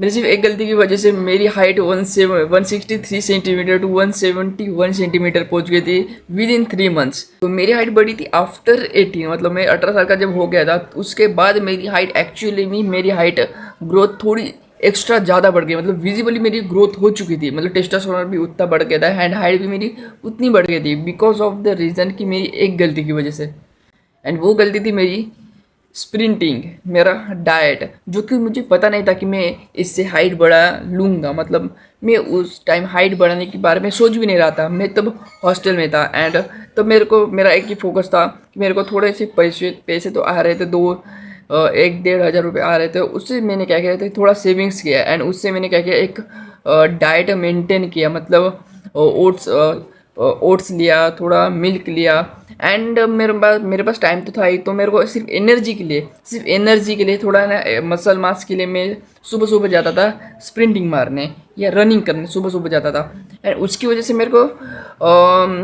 मेरी सिर्फ एक गलती की वजह से मेरी हाइट 163 सेंटीमीटर टू 171 सेंटीमीटर पहुंच गई थी विद इन 3 मंथ्स। तो मेरी हाइट बढ़ी थी आफ्टर 18, मतलब मैं 18 साल का जब हो गया था उसके बाद मेरी हाइट एक्चुअली में मेरी हाइट ग्रोथ थोड़ी एक्स्ट्रा ज़्यादा बढ़ गई, मतलब विजिबली मेरी ग्रोथ हो चुकी थी, मतलब टेस्टोस्टेरोन भी उतना बढ़ गया था एंड हाइट भी मेरी उतनी बढ़ गई थी बिकॉज ऑफ द रीज़न कि मेरी एक गलती की वजह से। एंड वो गलती थी मेरी स्प्रिंटिंग, मेरा डाइट, जो कि मुझे पता नहीं था कि मैं इससे हाइट बढ़ा लूँगा। मतलब मैं उस टाइम हाइट बढ़ाने के बारे में सोच भी नहीं रहा था, मैं तब हॉस्टल में था। एंड तब मेरे को मेरा एक ही फोकस था कि मेरे को थोड़े से पैसे पैसे तो आ रहे थे, 1-1.5 हज़ार रुपये आ रहे थे। उससे मैंने क्या किया था, थोड़ा सेविंग्स किया एंड उससे मैंने क्या किया, एक डाइट मेंटेन किया। मतलब ओट्स ओट्स लिया, थोड़ा मिल्क लिया एंड मेरे पास टाइम तो था ही, तो मेरे को सिर्फ एनर्जी के लिए थोड़ा ना मसल मास के लिए मैं सुबह सुबह जाता था स्प्रिंटिंग मारने या रनिंग करने, सुबह सुबह जाता था। एंड उसकी वजह से मेरे को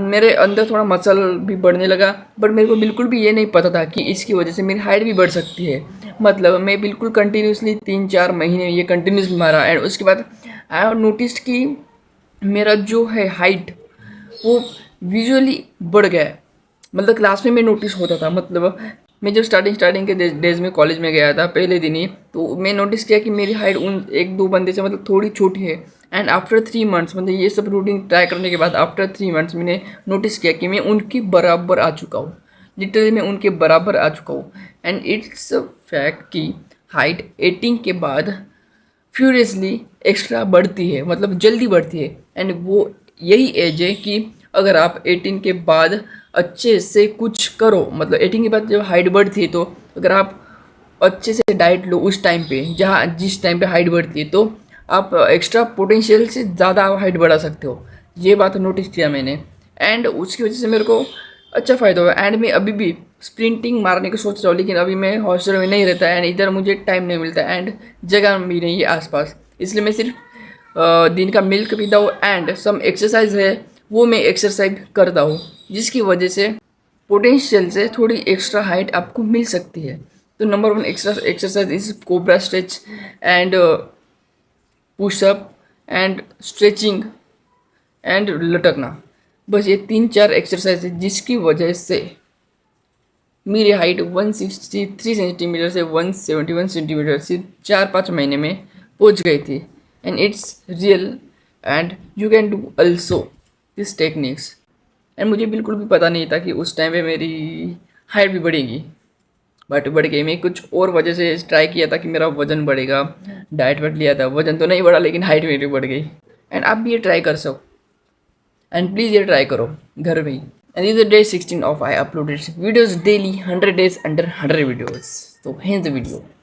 मेरे अंदर थोड़ा मसल भी बढ़ने लगा। बट मेरे को बिल्कुल भी ये नहीं पता था कि इसकी वजह से मेरी हाइट भी बढ़ सकती है। मतलब मैं बिल्कुल कंटिन्यूसली 3-4 महीने ये कंटिन्यूसली मारा एंड उसके बाद आई हैव नोटिस्ड कि मेरा जो है हाइट वो विजुअली बढ़ गया है। मतलब क्लास में मैं नोटिस होता था, मतलब मैं जब स्टार्टिंग के डेज में कॉलेज में गया था पहले दिन ही, तो मैं नोटिस किया कि मेरी हाइट उन 1-2 बंदे से मतलब थोड़ी छोटी है। एंड आफ्टर 3 मंथ्स, मतलब ये सब रूटीन ट्राई करने के बाद आफ्टर 3 मंथ्स मैंने नोटिस किया कि मैं उनके बराबर आ चुका हूँ। लिटरली मैं उनके बराबर आ चुका हूँ। एंड इट्स अ फैक्ट कि हाइट 18 के बाद फ्यूरियसली एक्स्ट्रा बढ़ती है, मतलब जल्दी बढ़ती है। एंड वो यही एज है कि अगर आप 18 के बाद अच्छे से कुछ करो, मतलब 18 के बाद जब हाइट बढ़ती है, तो अगर आप अच्छे से डाइट लो उस टाइम पे, जहाँ जिस टाइम पे हाइट बढ़ती है, तो आप एक्स्ट्रा पोटेंशियल से ज़्यादा हाइट बढ़ा सकते हो। ये बात नोटिस किया मैंने एंड उसकी वजह से मेरे को अच्छा फ़ायदा हुआ। एंड मैं अभी भी स्प्रिंटिंग मारने की सोच रहा हूँ, लेकिन अभी मैं हॉस्टल में नहीं रहता एंड इधर मुझे टाइम नहीं मिलता एंड जगह भी नहीं है आसपास। इसलिए मैं सिर्फ दिन का मिल्क पीता हूँ एंड सम एक्सरसाइज है वो मैं एक्सरसाइज करता हूँ, जिसकी वजह से पोटेंशियल से थोड़ी एक्स्ट्रा हाइट आपको मिल सकती है। तो number 1 extra exercise is cobra stretch and pushup and stretching and लटकना। बस ये 3-4 एक्सरसाइज है जिसकी वजह से मेरी हाइट 163 सेंटीमीटर से 171 सेंटीमीटर से 4-5 महीने में पहुंच गई थी। And it's real and you can do also this techniques. And मुझे बिल्कुल भी पता नहीं था कि उस टाइम पे मेरी हाइट भी बढ़ेगी, बट बढ़ गई। मैं कुछ और वजह से ट्राई किया था कि मेरा वजन बढ़ेगा, डाइट वाइट लिया था, वजन तो नहीं बढ़ा लेकिन हाइट मेरी बढ़ गई। एंड आप भी ये ट्राई कर सको एंड प्लीज़ ये ट्राई करो घर में ही। And this is the day 16 of I uploaded videos daily, 100 days under 100 videos. So hence the video.